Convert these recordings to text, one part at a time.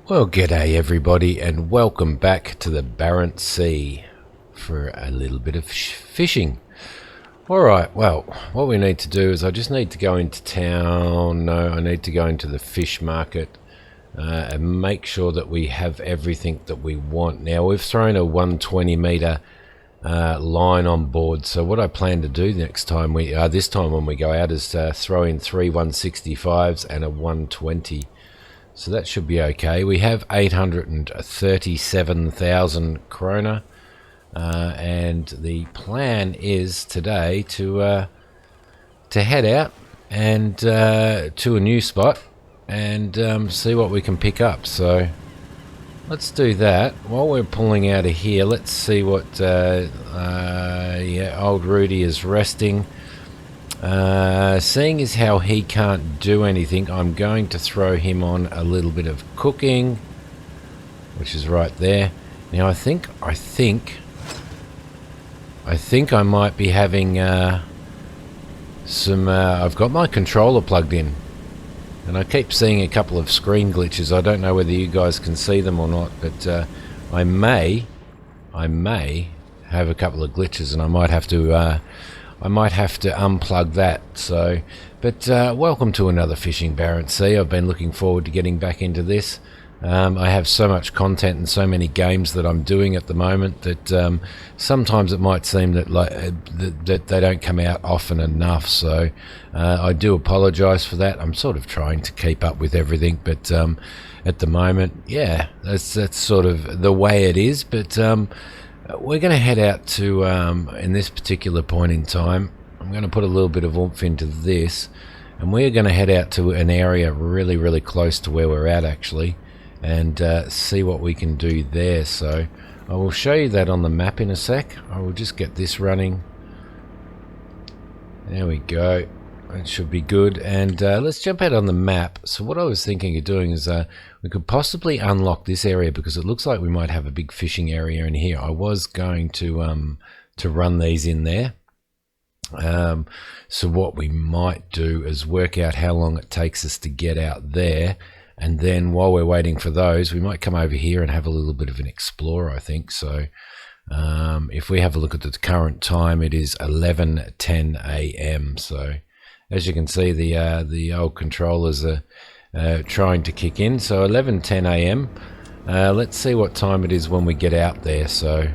Well, g'day everybody, and welcome back to the Barents Sea for a little bit of fishing. Alright, well, what we need to do is I just need to go into town. No, I need to go into the fish market and make sure that we have everything that we want. Now, we've thrown a 120 meter line on board, so what I plan to do next time this time when we go out is throw in 3 165s and a 120. So that should be okay. We have 837,000 krona, and the plan is today to head out and to a new spot and see what we can pick up. So let's do that. While we're pulling out of here, let's see what old Rudy is resting. Seeing as how he can't do anything, I'm going to throw him on a little bit of cooking, which is right there. Now I think I might be having some I've got my controller plugged in and I keep seeing a couple of screen glitches. I don't know whether you guys can see them or not, but I may have a couple of glitches and I might have to unplug that. So, but welcome to another fishing Barents Sea. I've been looking forward to getting back into this. I have so much content and so many games that I'm doing at the moment that sometimes it might seem that that they don't come out often enough. So I do apologize for that. I'm sort of trying to keep up with everything, but at the moment, yeah, that's sort of the way it is. But we're going to head out to, in this particular point in time, I'm going to put a little bit of oomph into this, and we're going to head out to an area really, really close to where we're at, actually, and see what we can do there. So I will show you that on the map in a sec. I will just get this running. There we go. It should be good. And let's jump out on the map. So what I was thinking of doing is we could possibly unlock this area because it looks like we might have a big fishing area in here. I was going to run these in there. So what we might do is work out how long it takes us to get out there, and then while we're waiting for those, we might come over here and have a little bit of an explore, I think. So if we have a look at the current time, it is 11:10 a.m. So as you can see, the old controllers are trying to kick in. So 11:10 a.m. Let's see what time it is when we get out there. So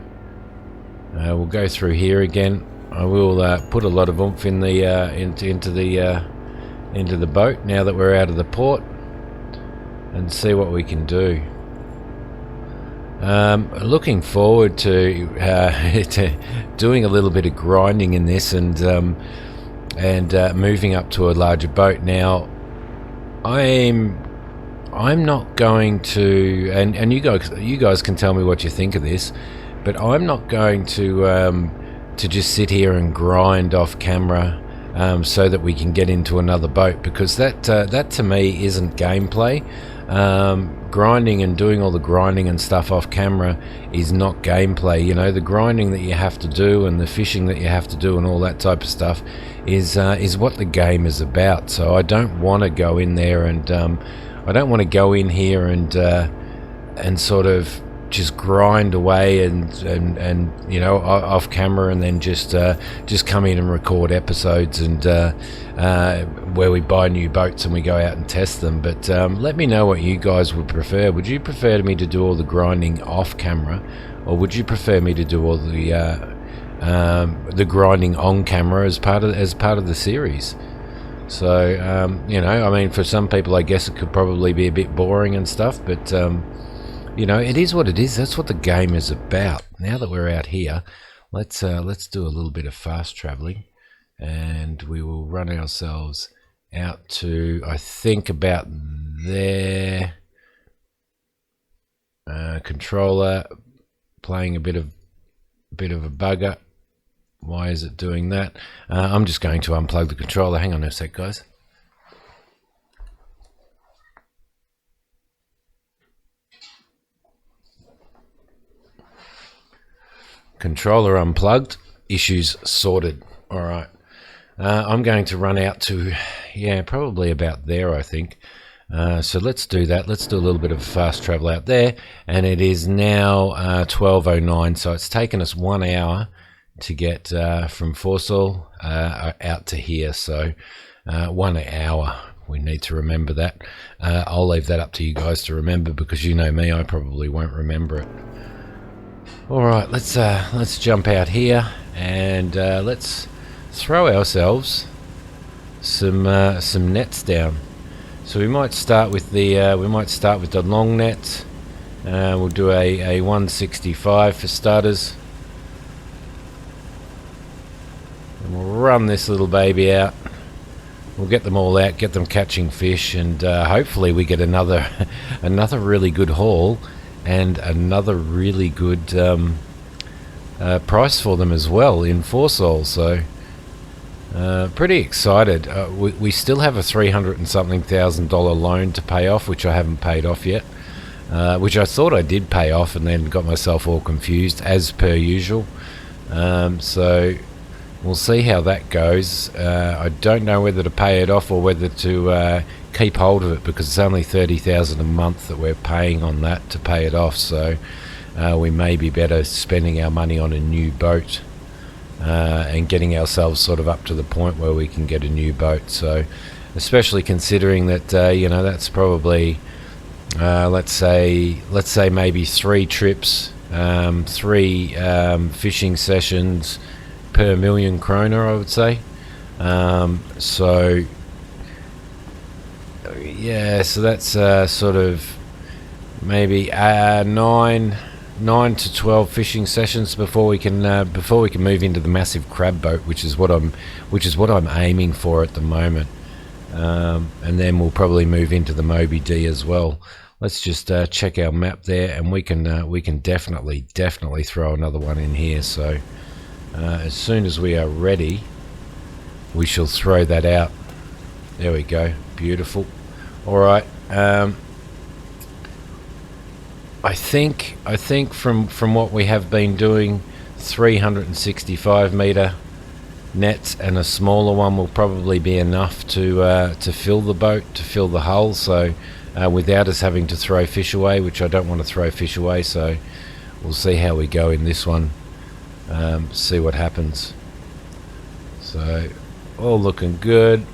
we'll go through here again. I will put a lot of oomph in the into the boat now that we're out of the port, and see what we can do. Looking forward to doing a little bit of grinding in this and moving up to a larger boat. Now I'm not going to, and you guys can tell me what you think of this, but I'm not going to just sit here and grind off camera so that we can get into another boat, because that to me isn't gameplay. Grinding and doing all the grinding and stuff off camera is not gameplay. You know, the grinding that you have to do and the fishing that you have to do and all that type of stuff is what the game is about. So I don't want to go in there and I don't want to go in here and sort of just grind away and you know, off camera, and then just come in and record episodes and where we buy new boats and we go out and test them. But let me know what you guys would prefer. Would you prefer me to do all the grinding off camera, or would you prefer me to do all the grinding on camera as part of the series? So you know, I mean, for some people I guess it could probably be a bit boring and stuff, but you know, it is what it is. That's what the game is about. Now that we're out here, let's do a little bit of fast traveling, and we will run ourselves out to, I think, about there. Controller playing a bit of a bugger. Why is it doing that? I'm just going to unplug the controller. Hang on a sec, guys. Controller unplugged, issues sorted. All right, I'm going to run out to, yeah, probably about there, I think. So let's do that. Let's do a little bit of fast travel out there, and it is now 12:09. So it's taken us 1 hour to get from Forsall out to here. So 1 hour. We need to remember that. I'll leave that up to you guys to remember, because you know me, I probably won't remember it. All right, let's jump out here and let's throw ourselves some nets down. So we might start with the long net. We'll do a 165 for starters, and we'll run this little baby out. We'll get them all out, get them catching fish, and hopefully we get another really good haul and another really good price for them as well in Forsall. So pretty excited. We still have a $300 and something thousand loan to pay off, which I haven't paid off yet, which I thought I did pay off and then got myself all confused as per usual. So we'll see how that goes. I don't know whether to pay it off or whether to keep hold of it, because it's only $30,000 a month that we're paying on that to pay it off. So we may be better spending our money on a new boat and getting ourselves sort of up to the point where we can get a new boat. So especially considering that you know, that's probably let's say maybe 3 trips, 3 fishing sessions per million kroner, I would say. So yeah, so that's sort of maybe 9 to 12 fishing sessions before we can move into the massive crab boat, which is what I'm aiming for at the moment. And then we'll probably move into the Moby D as well. Let's just check our map there, and we can definitely throw another one in here. So as soon as we are ready, we shall throw that out. There we go. Beautiful. All right. I think from what we have been doing, 365 meter nets and a smaller one will probably be enough to fill the boat, to fill the hull. So without us having to throw fish away, which I don't want to throw fish away. So we'll see how we go in this one. See what happens. So all looking good.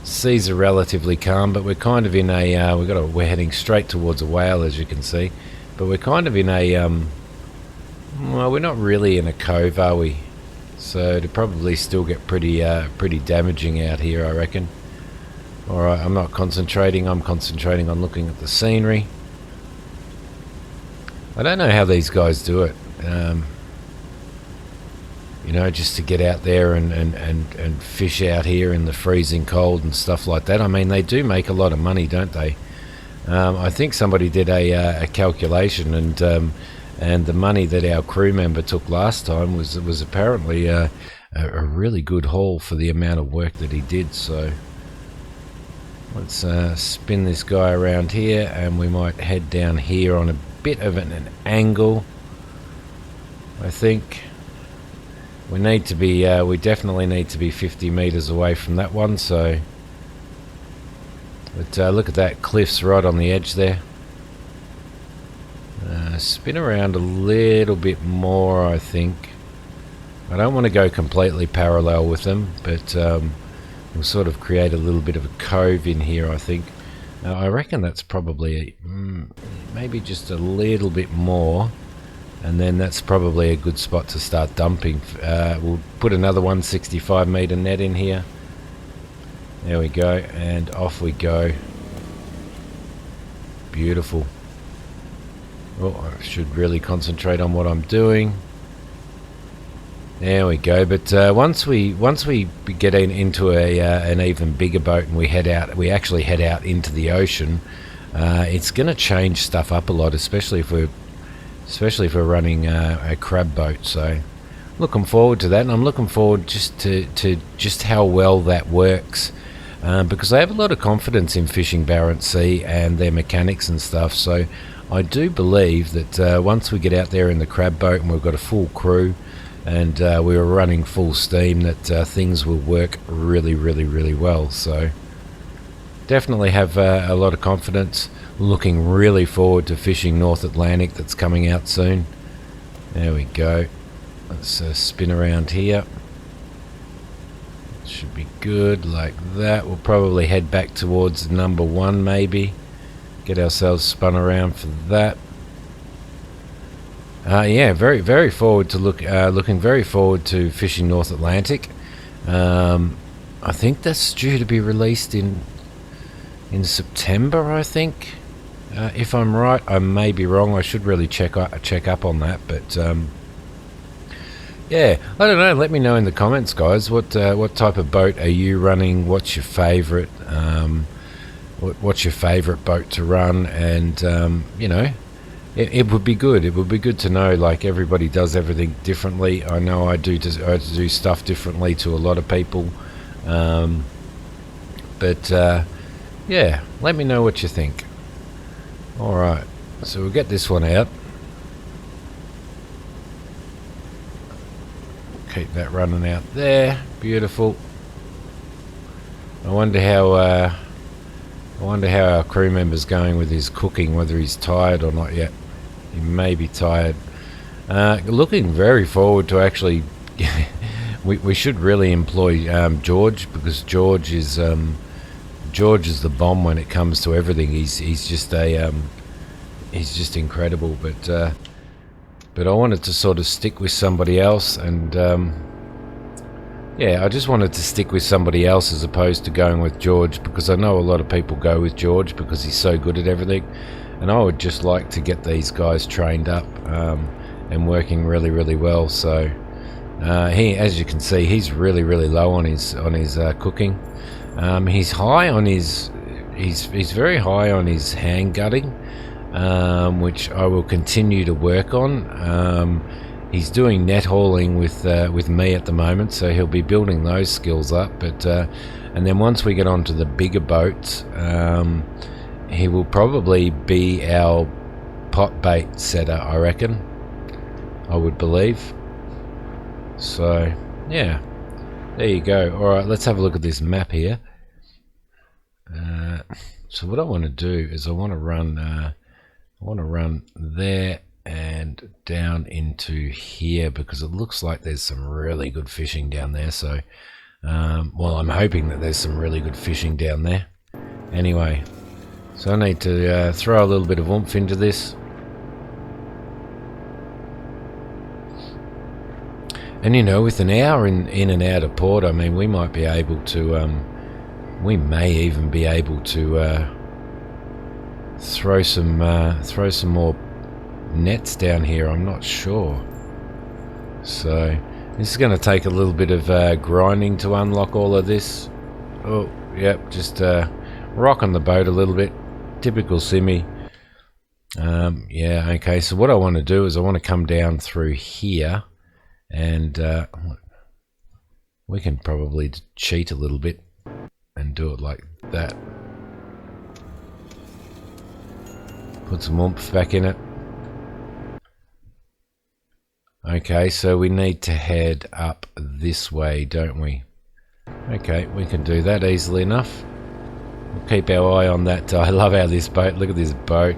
Seas are relatively calm, but we're kind of in a we're heading straight towards a whale, as you can see. But we're kind of in a well, we're not really in a cove, are we? So it'd probably still get pretty damaging out here, I reckon. All right, I'm not concentrating. I'm concentrating on looking at the scenery. I don't know how these guys do it. You know, just to get out there and fish out here in the freezing cold and stuff like that. I mean, they do make a lot of money, don't they? I think somebody did a calculation, and the money that our crew member took last time was apparently a really good haul for the amount of work that he did. So let's spin this guy around here, and we might head down here on a bit of an angle. I think we need to be we definitely need to be 50 meters away from that one. So but look at that, cliff's right on the edge there. Spin around a little bit more, I think. I don't want to go completely parallel with them, but we'll sort of create a little bit of a cove in here, I think. I reckon that's probably maybe just a little bit more, and then that's probably a good spot to start dumping. We'll put another 165 meter net in here. There we go, and off we go. Beautiful. Oh, I should really concentrate on what I'm doing. There we go. But once we get into an even bigger boat and we actually head out into the ocean, it's going to change stuff up a lot, especially if we're running a crab boat. So looking forward to that, and I'm looking forward just to just how well that works. Because I have a lot of confidence in fishing Barents Sea and their mechanics and stuff. So I do believe that once we get out there in the crab boat and we've got a full crew and we were running full steam, that things will work really well. So definitely have a lot of confidence. Looking really forward to fishing North Atlantic that's coming out soon. There we go. Let's spin around here. Should be good like that. We'll probably head back towards number 1 maybe. Get ourselves spun around for that. Yeah, very forward to looking very forward to fishing North Atlantic. I think that's due to be released in September, I think. If I'm right, I may be wrong. I should really check up on that, but yeah, I don't know. Let me know in the comments, guys. What type of boat are you running? What's your favourite? What's your favourite boat to run? And you know, it would be good. It would be good to know. Like, everybody does everything differently. I know I do stuff differently to a lot of people. But yeah, let me know what you think. All right, so we'll get this one out. Keep that running out there. Beautiful. I wonder how our crew member's going with his cooking, whether he's tired or not yet. He may be tired. Looking very forward to actually we should really employ George, because George is the bomb when it comes to everything. He's just incredible. But I wanted to sort of stick with somebody else, and yeah, I just wanted to stick with somebody else as opposed to going with George, because I know a lot of people go with George because he's so good at everything, and I would just like to get these guys trained up and working really well. So he, as you can see, he's really low on his cooking. He's high on his he's very high on his hand gutting, which I will continue to work on. He's doing net hauling with me at the moment, so he'll be building those skills up. But and then once we get onto the bigger boats, he will probably be our pot bait setter, I reckon. I would believe. So yeah, there you go. All right, let's have a look at this map here. So what I want to do is I want to run there and down into here, because it looks like there's some really good fishing down there. So well, I'm hoping that there's some really good fishing down there. Anyway, so I need to throw a little bit of oomph into this. And you know, with an hour in and out of port, I mean, we might be able to we may even be able to throw some more nets down here. I'm not sure. So this is going to take a little bit of grinding to unlock all of this. Oh, yep, just rocking the boat a little bit. Typical Simi. Yeah, okay, so what I want to do is I want to come down through here, and we can probably cheat a little bit and do it like that. Put some oomph back in it. Okay, so we need to head up this way, don't we? Okay, we can do that easily enough. We'll keep our eye on that. I love how this boat, look at this boat.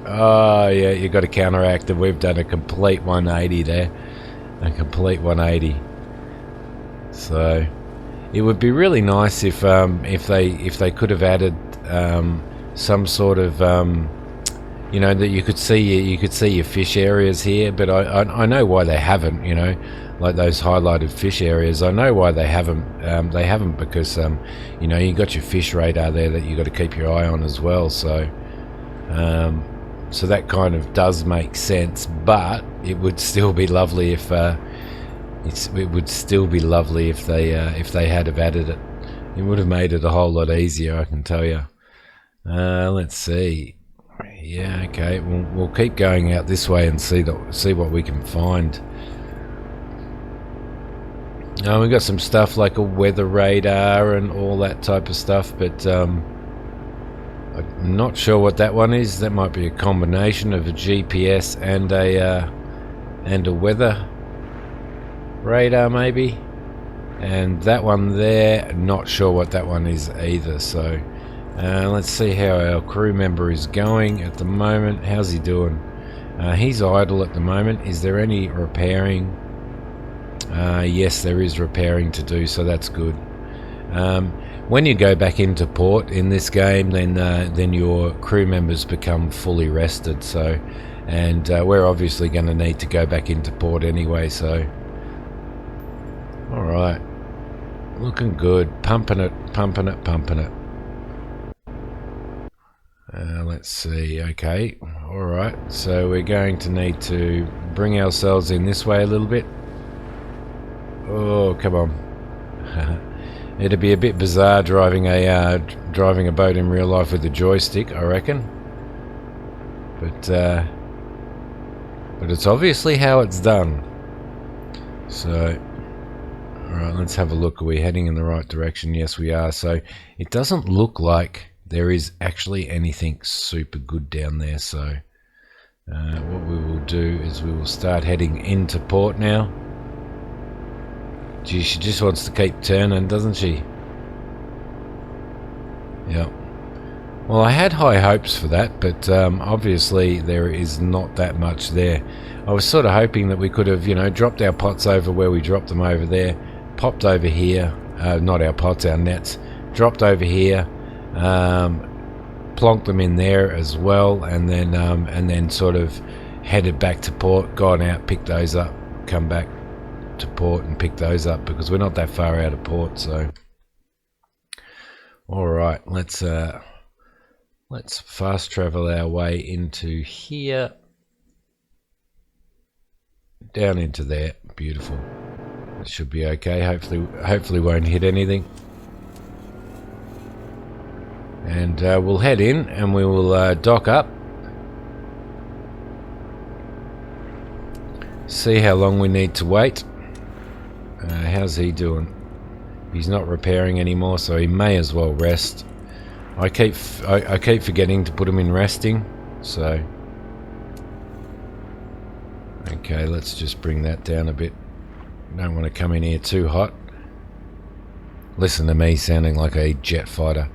Oh yeah, you've got to counteract it. We've done a complete 180 there. A complete 180. So it would be really nice if they could have added some sort of you know, that you could see your fish areas here. But I know why they haven't. You know, like those highlighted fish areas. I know why they haven't. They haven't because you know, you got your fish radar there that you got to keep your eye on as well. So so that kind of does make sense. But it would still be lovely if it would still be lovely if they had have added it. It would have made it a whole lot easier, I can tell you. Let's see. Yeah, okay. We'll keep going out this way and see what we can find. We've got some stuff like a weather radar and all that type of stuff, but I'm not sure what that one is. That might be a combination of a GPS and a weather radar maybe. And that one there, not sure what that one is either. So Let's see how our crew member is going at the moment. How's he doing? He's idle at the moment. Is there any repairing? Yes, there is repairing to do, so that's good. When you go back into port in this game, then your crew members become fully rested. So, and we're obviously going to need to go back into port anyway. So, all right, looking good. Pumping it, pumping it, pumping it. Let's see. Okay, all right. So we're going to need to bring ourselves in this way a little bit. Oh, come on. It'd be a bit bizarre driving a boat in real life with a joystick, I reckon. But it's obviously how it's done. So, alright, let's have a look. Are we heading in the right direction? Yes, we are. So, it doesn't look like there is actually anything super good down there. So, what we will do is we will start heading into port now. Gee, she just wants to keep turning, doesn't she? Yep. Well, I had high hopes for that, but obviously there is not that much there. I was sort of hoping that we could have, you know, dropped our pots over where we dropped them over there, popped over here, not our pots, our nets, dropped over here, plonked them in there as well, and then sort of headed back to port, gone out, picked those up, come back to port and pick those up, because we're not that far out of port. So, all right, let's fast travel our way into here, down into there. Beautiful. It should be okay. Hopefully won't hit anything. And we'll head in and we will dock up. See how long we need to wait. How's he doing? He's not repairing anymore, so he may as well rest. I keep forgetting to put him in resting, so okay, let's just bring that down a bit. Don't want to come in here too hot. Listen to me sounding like a jet fighter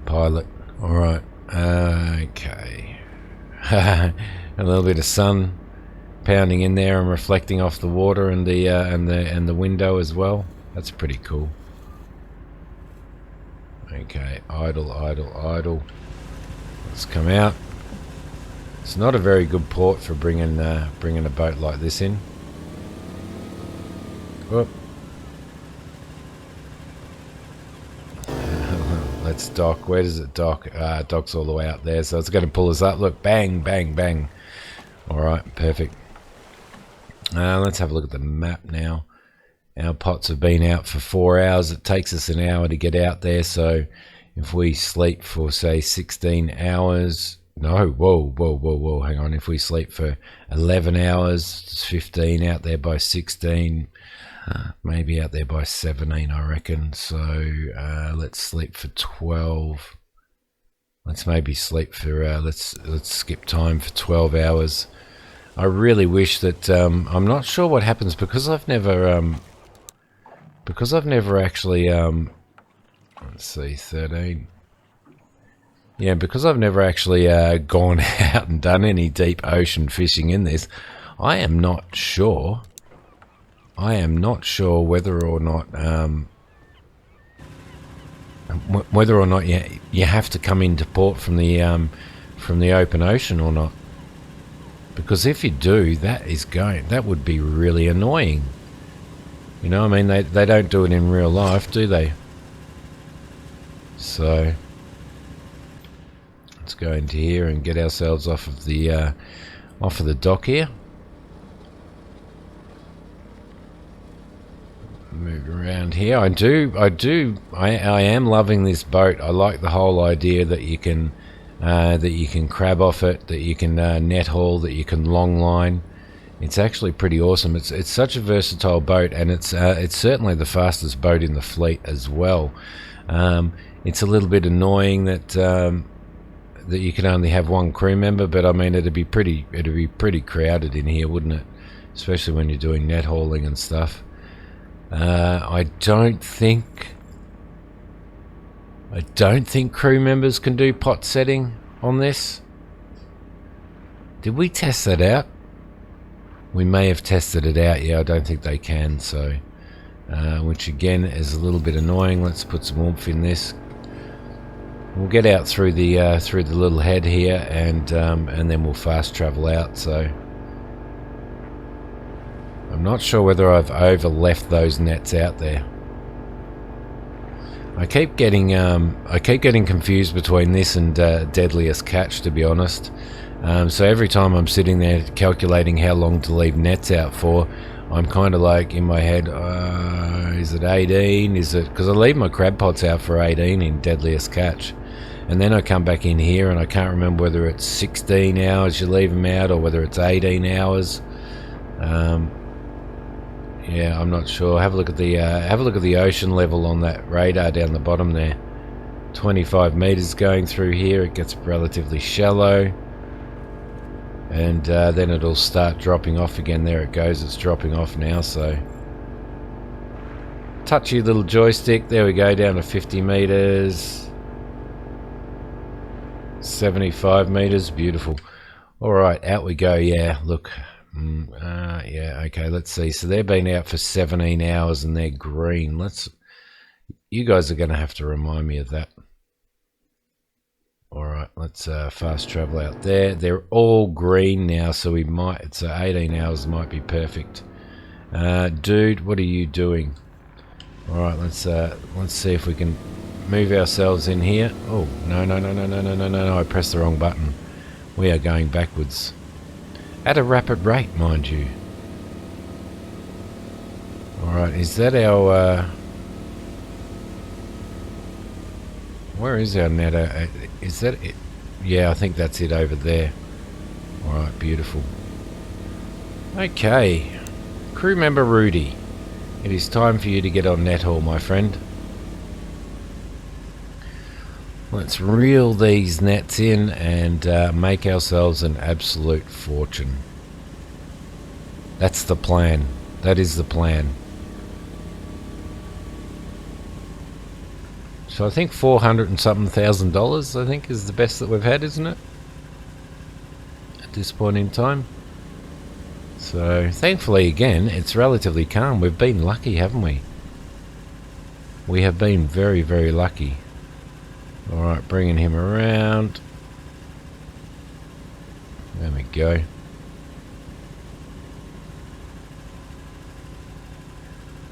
pilot. All right, okay. A little bit of sun pounding in there and reflecting off the water and the window as well. That's pretty cool. Okay, idle, idle, idle. Let's come out. It's not a very good port for bringing a boat like this in. Whoop. Let's dock. Where does it dock? It docks all the way up there, so it's going to pull us up. Look, bang, bang, bang. All right, perfect. Let's have a look at the map now. Our pots have been out for 4 hours. It takes us an hour to get out there, so if we sleep for, say, 16 hours... No, whoa, hang on. If we sleep for 11 hours, it's 15 out there by 16, maybe out there by 17, I reckon. So let's sleep for 12. Let's maybe sleep for, let's skip time for 12 hours. I really wish that, I'm not sure what happens because I've never actually, let's see, 13. Yeah, because I've never actually gone out and done any deep ocean fishing in this, I am not sure. Whether or not you have to come into port from the open ocean or not. Because if you do, that would be really annoying. You know, I mean, they don't do it in real life, do they? So let's go into here and get ourselves off of the dock here. Move around here. I am loving this boat. I like the whole idea that you can crab off it, that you can net haul, that you can long line. It's actually pretty awesome. It's such a versatile boat, and it's certainly the fastest boat in the fleet as well. It's a little bit annoying that you can only have one crew member, but I mean it'd be pretty crowded in here, wouldn't it? Especially when you're doing net hauling and stuff. I don't think I don't think crew members can do pot setting on this. Did we test that out? We may have tested it out. Yeah, I don't think they can, so which again is a little bit annoying. Let's put some oomph in this. We'll get out through the little head here, and then we'll fast travel out. So I'm not sure whether I've over left those nets out there. I keep getting confused between this and Deadliest Catch, to be honest. So every time I'm sitting there calculating how long to leave nets out for, I'm kind of like in my head, is it 18? Is it, because I leave my crab pots out for 18 in Deadliest Catch, and then I come back in here and I can't remember whether it's 16 hours you leave them out or whether it's 18 hours. Yeah, I'm not sure. Have a look at the ocean level on that radar down the bottom there. 25 meters going through here. It gets relatively shallow, and then it'll start dropping off again. There it goes. It's dropping off now. So touchy little joystick. There we go, down to 50 meters. 75 meters. Beautiful. All right, out we go. Yeah, look. Yeah, okay, let's see. So they've been out for 17 hours and they're green. You guys are going to have to remind me of that. All right, let's fast travel out there. They're all green now, so we might. So 18 hours might be perfect. Dude, what are you doing? All right, let's see if we can move ourselves in here. Oh, no! I pressed the wrong button. We are going backwards. At a rapid rate, mind you. Alright, is that our... where is our net? Is that it? Yeah, I think that's it over there. Alright, beautiful. Okay. Crew member Rudy. It is time for you to get on net haul, my friend. Let's reel these nets in and make ourselves an absolute fortune. That's the plan. That is the plan. So I think $400 and something thousand, I think, is the best that we've had, isn't it? At this point in time. So thankfully, again, it's relatively calm. We've been lucky, haven't we? We have been very, very lucky. Alright, bringing him around. There we go.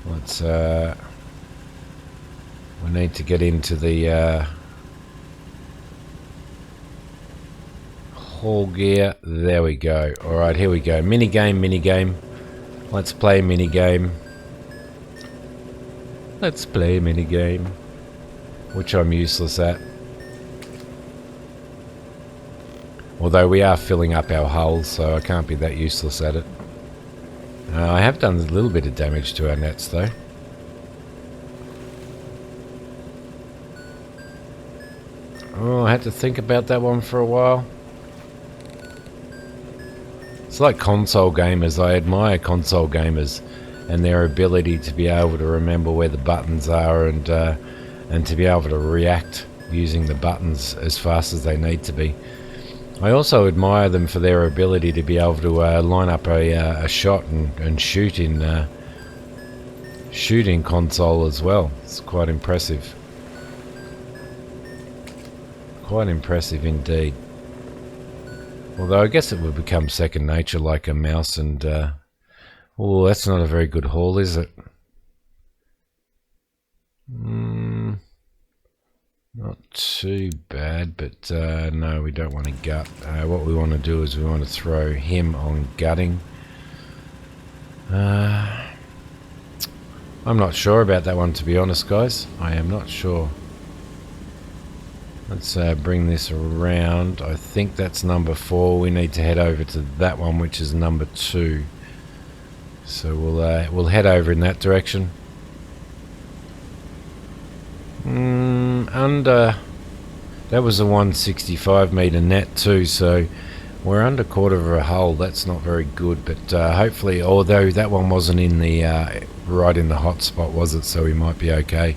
Let's, we need to get into the haul gear. There we go. Alright, here we go. Minigame. Let's play minigame. Let's play minigame. Which I'm useless at. Although we are filling up our hulls, so I can't be that useless at it. I have done a little bit of damage to our nets, though. Oh, I had to think about that one for a while. It's like console gamers. I admire console gamers and their ability to be able to remember where the buttons are and to be able to react using the buttons as fast as they need to be. I also admire them for their ability to be able to line up a shot and shoot in shooting console as well. It's quite impressive. Quite impressive indeed. Although I guess it would become second nature like a mouse and... oh, that's not a very good haul, is it? Not too bad, but no, we don't want to gut. What we want to do is we want to throw him on gutting. I'm not sure about that one, to be honest, guys. I am not sure. Let's bring this around. I think that's number 4. We need to head over to that one, which is number 2. So we'll head over in that direction. Under, that was a 165 meter net too, so we're under quarter of a hull. That's not very good, but hopefully, although that one wasn't in the right in the hot spot, was it? So we might be okay.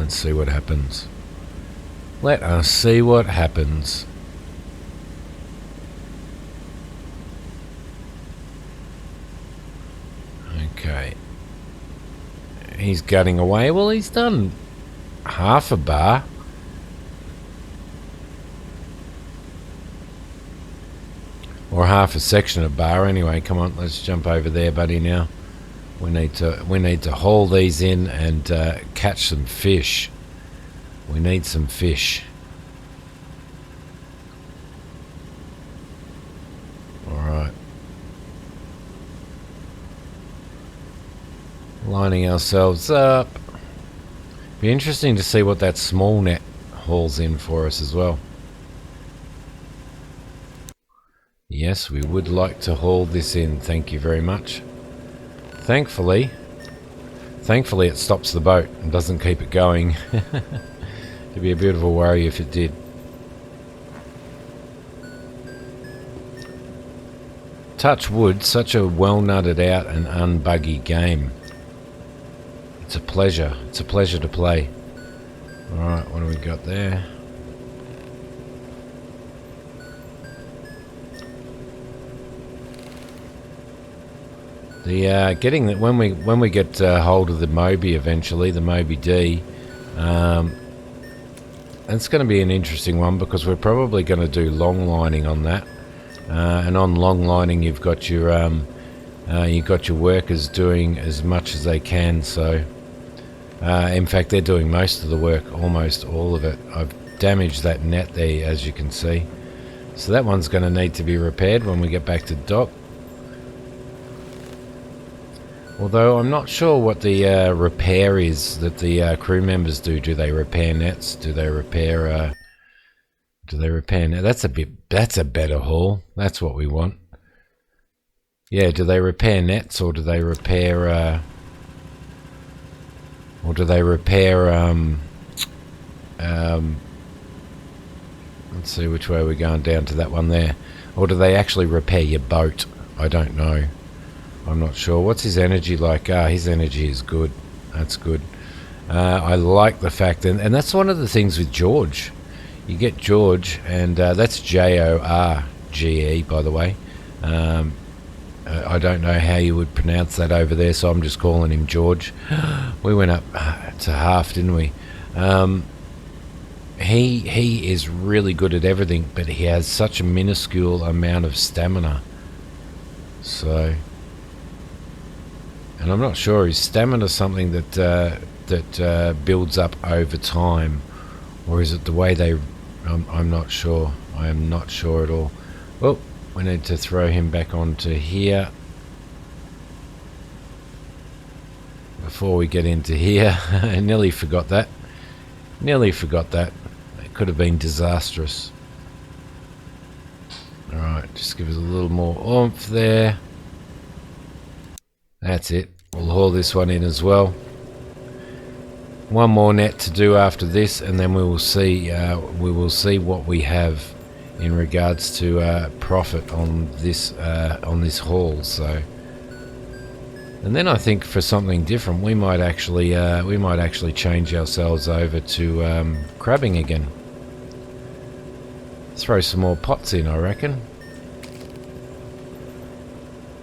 Let's see what happens. Let us see what happens. Okay. He's gutting away. Well, he's done half a bar. Or half a section of bar anyway. Come on, let's jump over there, buddy, now. We need to haul these in and catch some fish. We need some fish. Alright. Lining ourselves up. Be interesting to see what that small net hauls in for us as well. Yes, we would like to haul this in. Thank you very much. Thankfully it stops the boat and doesn't keep it going. It'd be a bit of a worry if it did. Touch wood, such a well nutted out and unbuggy game. It's a pleasure. It's a pleasure to play. Alright, what do we got there? The getting that when we get hold of the Moby eventually, the Moby D, it's going to be an interesting one because we're probably going to do long lining on that, and on long lining you've got your workers doing as much as they can. So, in fact, they're doing most of the work, almost all of it. I've damaged that net there, as you can see, so that one's going to need to be repaired when we get back to dock. Although I'm not sure what the repair is that the crew members do. Do they repair nets? Do they repair? That's a better haul. That's what we want. Yeah. Do they repair nets or do they repair? Let's see which way we're going, down to that one there. Or do they actually repair your boat? I don't know. I'm not sure. What's his energy like? His energy is good. That's good. I like the fact, and that's one of the things with George. You get George, and that's Jorge, by the way. I don't know how you would pronounce that over there, so I'm just calling him George. We went up to half, didn't we? He is really good at everything, but he has such a minuscule amount of stamina. So... And I'm not sure, is stamina something that builds up over time, or is it the way they... I'm not sure. I am not sure at all. Well, we need to throw him back onto here before we get into here. I nearly forgot that. It could have been disastrous. Alright, just give us a little more oomph there. That's it. We'll haul this one in as well. One more net to do after this, and then we will see what we have in regards to profit on this haul. So, and then I think for something different, we might actually change ourselves over to crabbing again. Throw some more pots in, I reckon.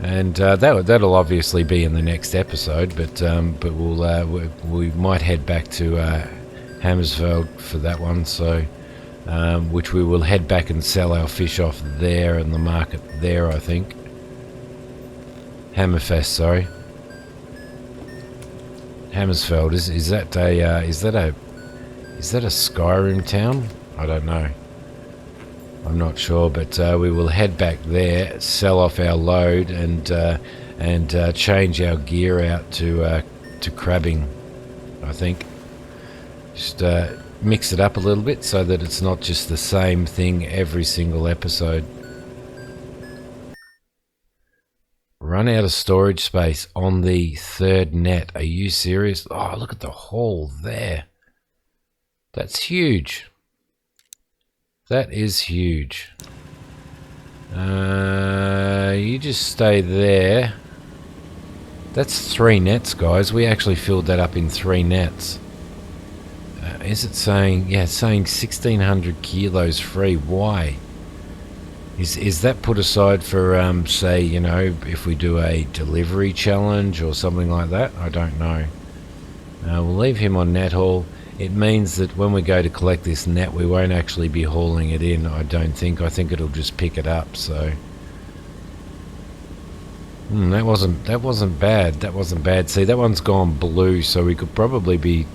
And that'll obviously be in the next episode, but we might head back to Hammersfeld for that one. So, which we will head back and sell our fish off there in the market there. I think Hammerfest, sorry, Hammersfeld. Is that a Skyrim town? I don't know. I'm not sure, but we will head back there, sell off our load, and change our gear out to crabbing. I think just mix it up a little bit so that it's not just the same thing every single episode. Run out of storage space on the third net. Are you serious? Oh, look at the haul there. That's huge. That is huge. You just stay there. That's 3 nets, guys. We actually filled that up in 3 nets. Is it saying? Yeah, it's saying 1,600 kilos free. Why? Is that put aside for say, you know, if we do a delivery challenge or something like that? I don't know. We'll leave him on net haul. It means that when we go to collect this net, we won't actually be hauling it in. I don't think. I think it'll just pick it up. So that wasn't bad. That wasn't bad. See, that one's gone blue, so we could probably be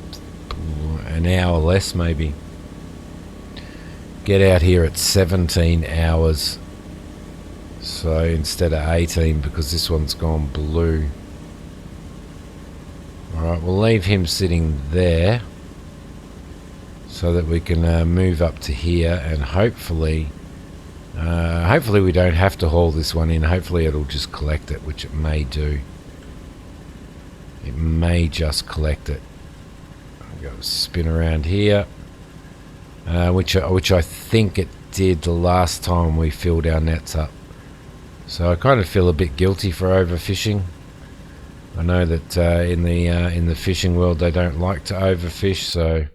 an hour less, maybe. Get out here at 17 hours. So instead of 18, because this one's gone blue. Alright, we'll leave him sitting there so that we can move up to here, and hopefully we don't have to haul this one in. Hopefully it'll just collect it, which it may do. It may just collect it. I've got to spin around here, which I think it did the last time we filled our nets up. So I kind of feel a bit guilty for overfishing. I know that in the fishing world they don't like to overfish, so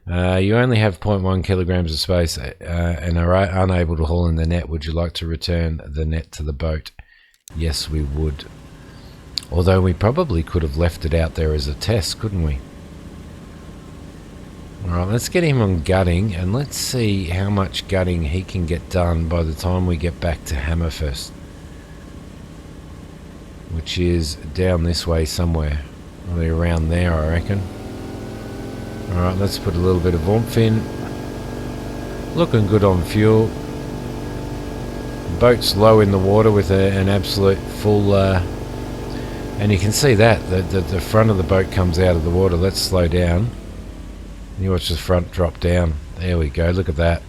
you only have 0.1 kilograms of space and are unable to haul in the net. Would you like to return the net to the boat? Yes, we would. Although we probably could have left it out there as a test, couldn't we? Alright, let's get him on gutting, and let's see how much gutting he can get done by the time we get back to Hammerfest, which is down this way somewhere. Probably around there, I reckon. Alright, let's put a little bit of oomph in. Looking good on fuel. Boat's low in the water with an absolute full... and you can see that. The front of the boat comes out of the water. Let's slow down. You watch the front drop down. There we go, look at that.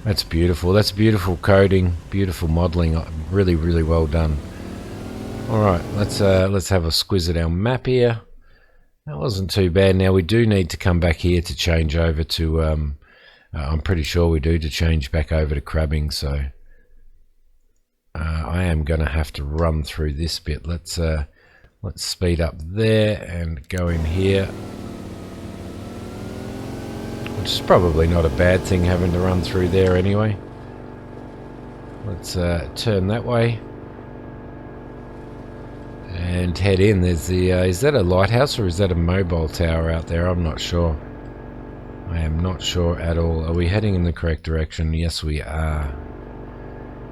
That's beautiful. That's beautiful coding, beautiful modelling. Really, really well done. Alright, let's have a squiz at our map here. That wasn't too bad. Now we do need to come back here to change over to I'm pretty sure we do, to change back over to crabbing, so I am going to have to run through this bit. Let's speed up there and go in here, which is probably not a bad thing, having to run through there anyway. Let's turn that way and head in. There's the is that a lighthouse or is that a mobile tower out there? I'm not sure. I am not sure at all. Are we heading in the correct direction? Yes, we are.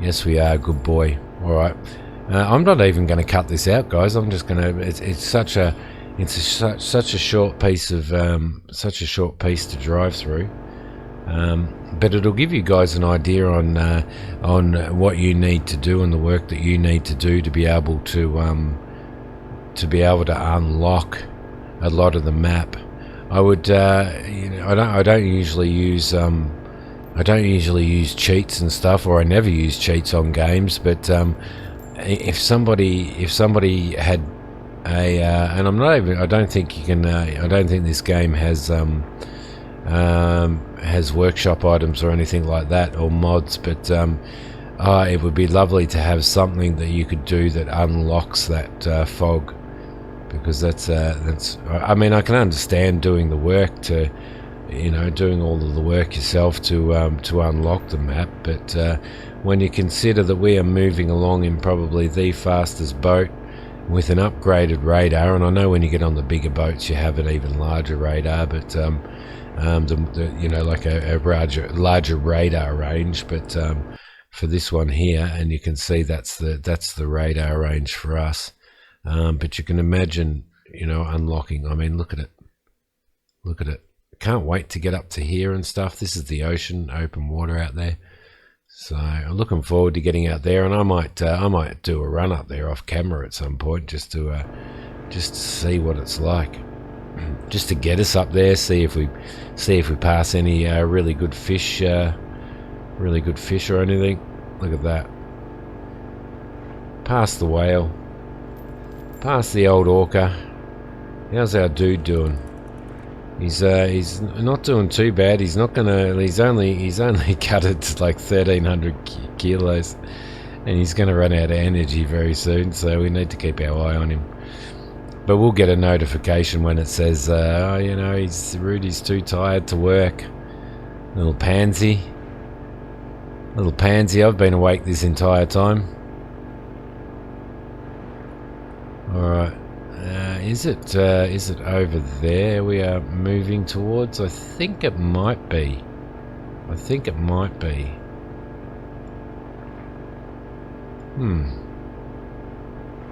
Yes, we are. Good boy. All right. I'm not even going to cut this out, guys. I'm just going to. It's such a short piece of such a short piece to drive through. But it'll give you guys an idea on what you need to do and the work that you need to do to be able to unlock a lot of the map. I would, I don't usually use cheats and stuff, or I never use cheats on games. But if somebody had a, and I'm not even, I don't think you can. I don't think this game has workshop items or anything like that, or mods. But it would be lovely to have something that you could do that unlocks that fog. Because that's I mean, I can understand doing the work to, doing all of the work yourself to unlock the map, but when you consider that we are moving along in probably the fastest boat with an upgraded radar, and I know when you get on the bigger boats you have an even larger radar, but like a larger radar range, but for this one here, and you can see that's the radar range for us. But you can imagine, unlocking. I mean, look at it. Look at it. Can't wait to get up to here and stuff. This is the ocean, open water out there. So I'm looking forward to getting out there, and I might do a run up there off camera at some point, just to see what it's like, just to get us up there, see if we pass any really good fish or anything. Look at that. Past the whale. Past the old orca. How's our dude doing? He's not doing too bad. He's not gonna. He's only cut it to like 1,300 kilos, and he's gonna run out of energy very soon. So we need to keep our eye on him. But we'll get a notification when it says, oh, you know, Rudy's too tired to work. Little pansy. Little pansy, I've been awake this entire time. Alright. Is it over there we are moving towards? I think it might be. I think it might be.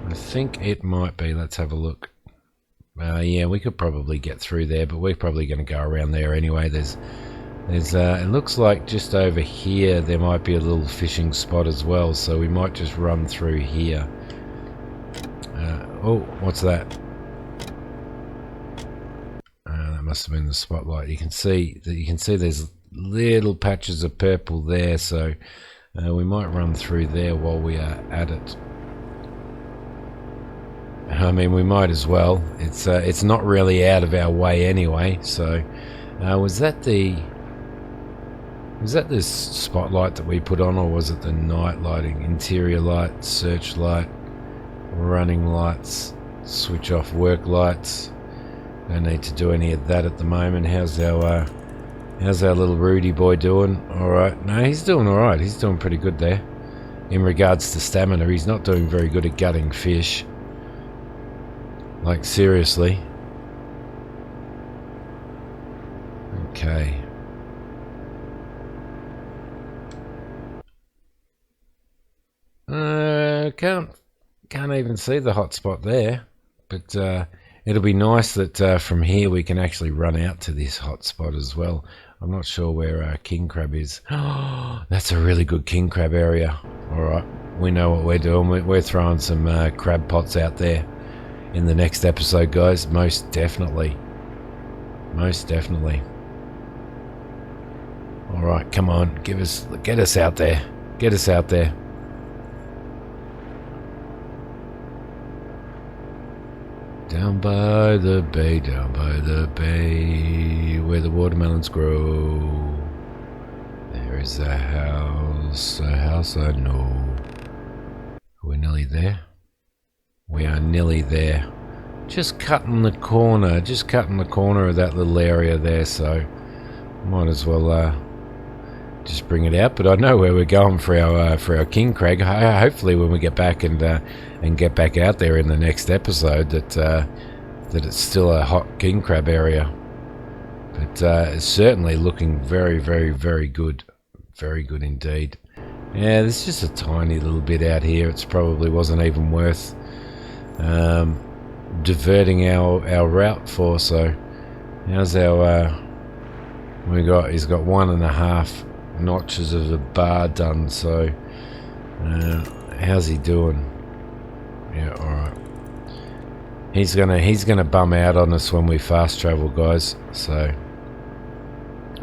I think it might be. Let's have a look. Yeah, we could probably get through there, but we're probably going to go around there anyway. There's it looks like just over here there might be a little fishing spot as well, so we might just run through here. Oh, what's that? That must have been the spotlight. You can see there's little patches of purple there, so we might run through there while we are at it. I mean, we might as well. It's not really out of our way anyway. So, was that the spotlight that we put on, or was it the night lighting? Interior light, search light, running lights, switch off work lights. Don't need to do any of that at the moment. How's our little Rudy boy doing? All right. No, he's doing all right. He's doing pretty good there. In regards to stamina, he's not doing very good at gutting fish. Like, seriously. Okay. Can't even see the hot spot there. But it'll be nice that from here we can actually run out to this hot spot as well. I'm not sure where our king crab is. Oh, that's a really good king crab area. Alright, we know what we're doing. We're throwing some crab pots out there in the next episode, guys. Most definitely. Most definitely. Alright, come on. Get us out there. Get us out there. Down by the bay, where the watermelons grow, there is a house I know. We're nearly there. We are nearly there. Just cutting the corner of that little area there, so might as well just bring it out. But I know where we're going for our king crab. Hopefully when we get back and get back out there in the next episode, that it's still a hot king crab area. But it's certainly looking very, very, very good. Very good indeed. Yeah, there's just a tiny little bit out here. It's probably wasn't even worth diverting our route for. So how's our he's got 1.5 notches of the bar done. So how's he doing? Yeah, all right. He's gonna bum out on us when we fast travel, guys. So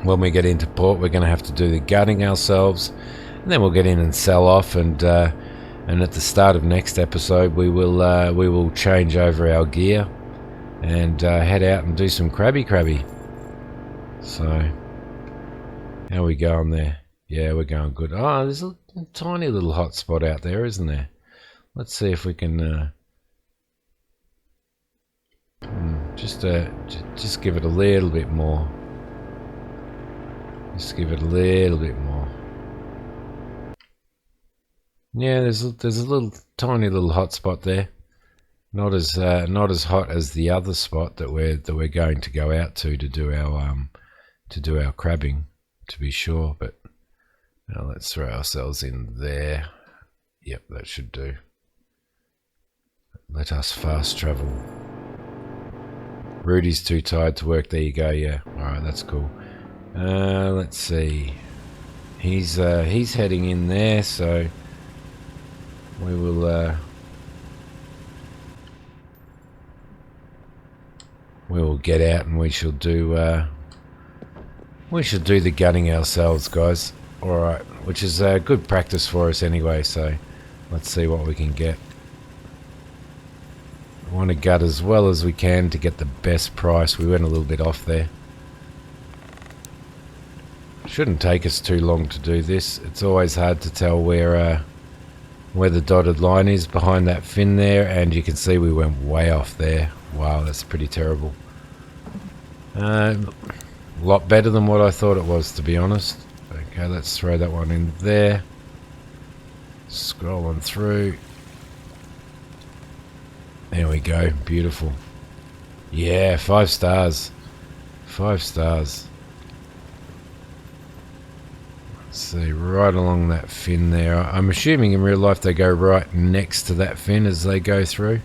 when we get into port, we're gonna have to do the gutting ourselves, and then we'll get in and sell off. And at the start of next episode, we will change over our gear and head out and do some crabby. So how we going there? Yeah, we're going good. Oh, there's a tiny little hot spot out there, isn't there? Let's see if we can just give it a little bit more. Just give it a little bit more. Yeah, there's a little tiny little hot spot there. Not as hot as the other spot that we're going to go out to do our crabbing, to be sure. But now let's throw ourselves in there. Yep, that should do. Let us fast travel. Rudy's too tired to work. There you go. Yeah. All right, that's cool. Let's see. He's heading in there, so we will get out and we shall do the gutting ourselves, guys. All right, which is good practice for us anyway. So let's see what we can get. We want to gut as well as we can to get the best price. We went a little bit off there. Shouldn't take us too long to do this. It's always hard to tell where the dotted line is behind that fin there, and you can see we went way off there. Wow, that's pretty terrible. A lot better than what I thought it was, to be honest. Okay, let's throw that one in there. Scrolling through. There we go. Beautiful. Yeah, 5 stars. 5 stars. Let's see, right along that fin there. I'm assuming in real life they go right next to that fin as they go through.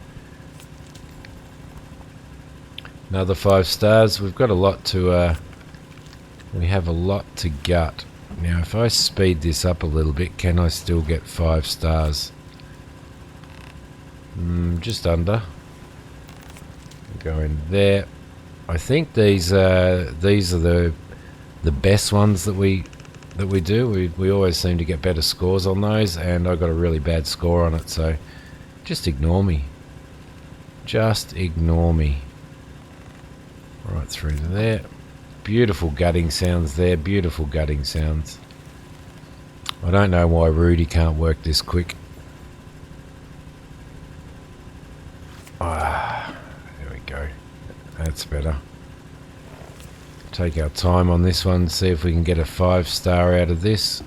Another 5 stars. We've got a lot to... we have a lot to gut. Now, if I speed this up a little bit, can I still get 5 stars? Just under. Go in there. I think these are the best ones that we do. We always seem to get better scores on those, and I got a really bad score on it, so just ignore me. Just ignore me. Right through to there. Beautiful gutting sounds there. Beautiful gutting sounds. I don't know why Rudy can't work this quick. Ah, there we go. That's better. Take our time on this one, see if we can get a 5 star out of this.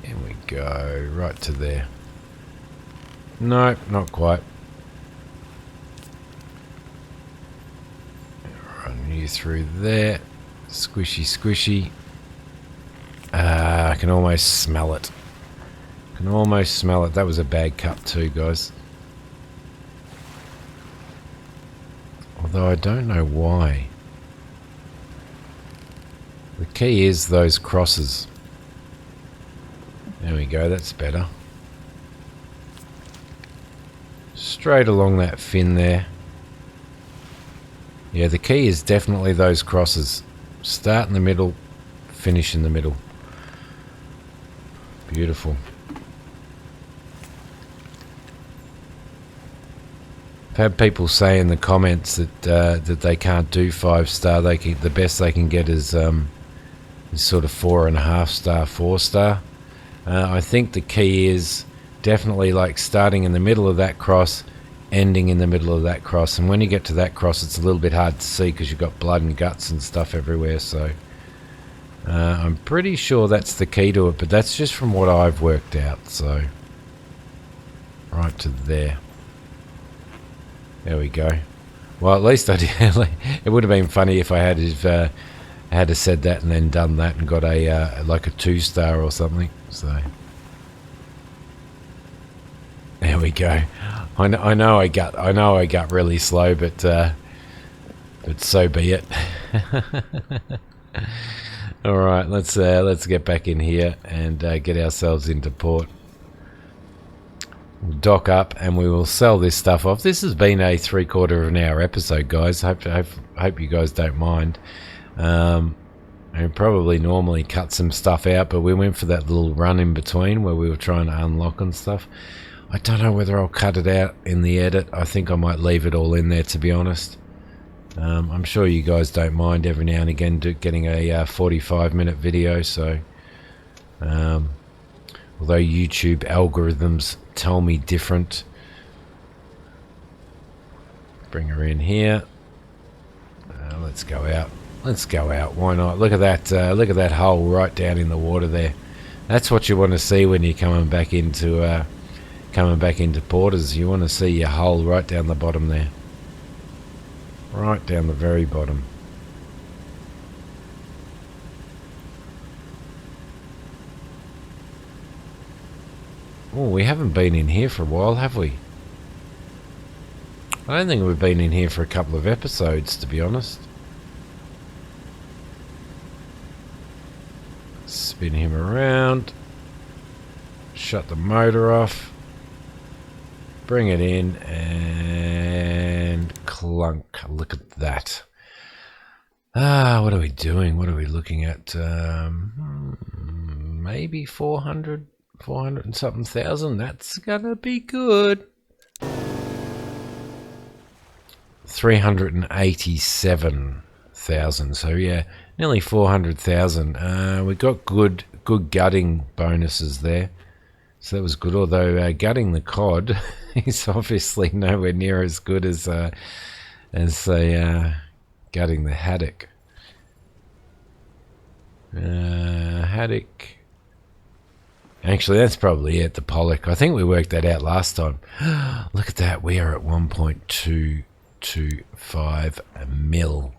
There we go, right to there. Nope, not quite. Run you through there. Squishy, squishy. I can almost smell it. Can almost smell it. That was a bad cut too, guys. Although I don't know why. The key is those crosses. There we go, that's better. Straight along that fin there. Yeah, the key is definitely those crosses. Start in the middle, finish in the middle. Beautiful. I've had people say in the comments that that they can't do 5 star. The best they can get is sort of 4.5 star, 4 star. I think the key is definitely like starting in the middle of that cross, ending in the middle of that cross. And when you get to that cross, it's a little bit hard to see because you've got blood and guts and stuff everywhere. So I'm pretty sure that's the key to it, but that's just from what I've worked out. So right to there. There we go. Well, at least I did. It would have been funny if I had said that and then done that and got a like a 2 star or something. So there we go. I know I got really slow, but so be it. All right, let's get back in here and get ourselves into port. We'll dock up and we will sell this stuff off. This has been a 3/4 of an hour episode, guys. Hope you guys don't mind. I probably normally cut some stuff out, but we went for that little run in between where we were trying to unlock and stuff. I don't know whether I'll cut it out in the edit. I think I might leave it all in there, to be honest. I'm sure you guys don't mind every now and again getting a 45-minute video, so although YouTube algorithms tell me different. Bring her in here. Let's go out. Let's go out. Why not? Look at that. Look at that hole right down in the water there. That's what you want to see when you're coming back into Porters. You want to see your hole right down the bottom there. Right down the very bottom. Oh, we haven't been in here for a while, have we? I don't think we've been in here for a couple of episodes, to be honest. Spin him around. Shut the motor off. Bring it in and clunk. Look at that. What are we doing? What are we looking at? Maybe 400 and something thousand. That's gonna be good. 387,000. So yeah, nearly 400,000. We got good gutting bonuses there. So that was good, although gutting the cod is obviously nowhere near as good as gutting the haddock. Haddock. Actually, that's probably it, the pollock. I think we worked that out last time. Look at that. We are at 1.225 mil.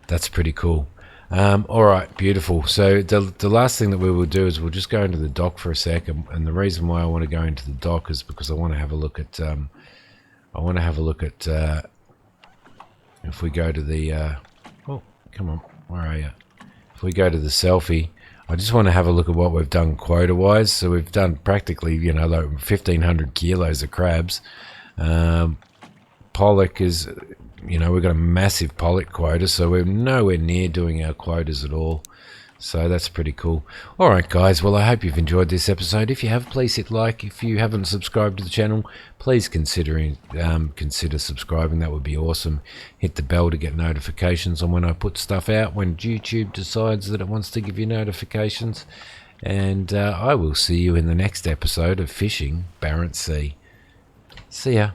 That's pretty cool. All right, beautiful. So the last thing that we will do is we'll just go into the dock for a second. And the reason why I want to go into the dock is because I want to have a look at... if we go to the... oh, come on. Where are you? If we go to the selfie... I just want to have a look at what we've done quota-wise. So we've done practically, like 1,500 kilos of crabs. Pollock is, we've got a massive pollock quota, so we're nowhere near doing our quotas at all. So that's pretty cool. All right, guys. Well, I hope you've enjoyed this episode. If you have, please hit like. If you haven't subscribed to the channel, please consider subscribing. That would be awesome. Hit the bell to get notifications on when I put stuff out, when YouTube decides that it wants to give you notifications. And I will see you in the next episode of Fishing Barents Sea. See ya.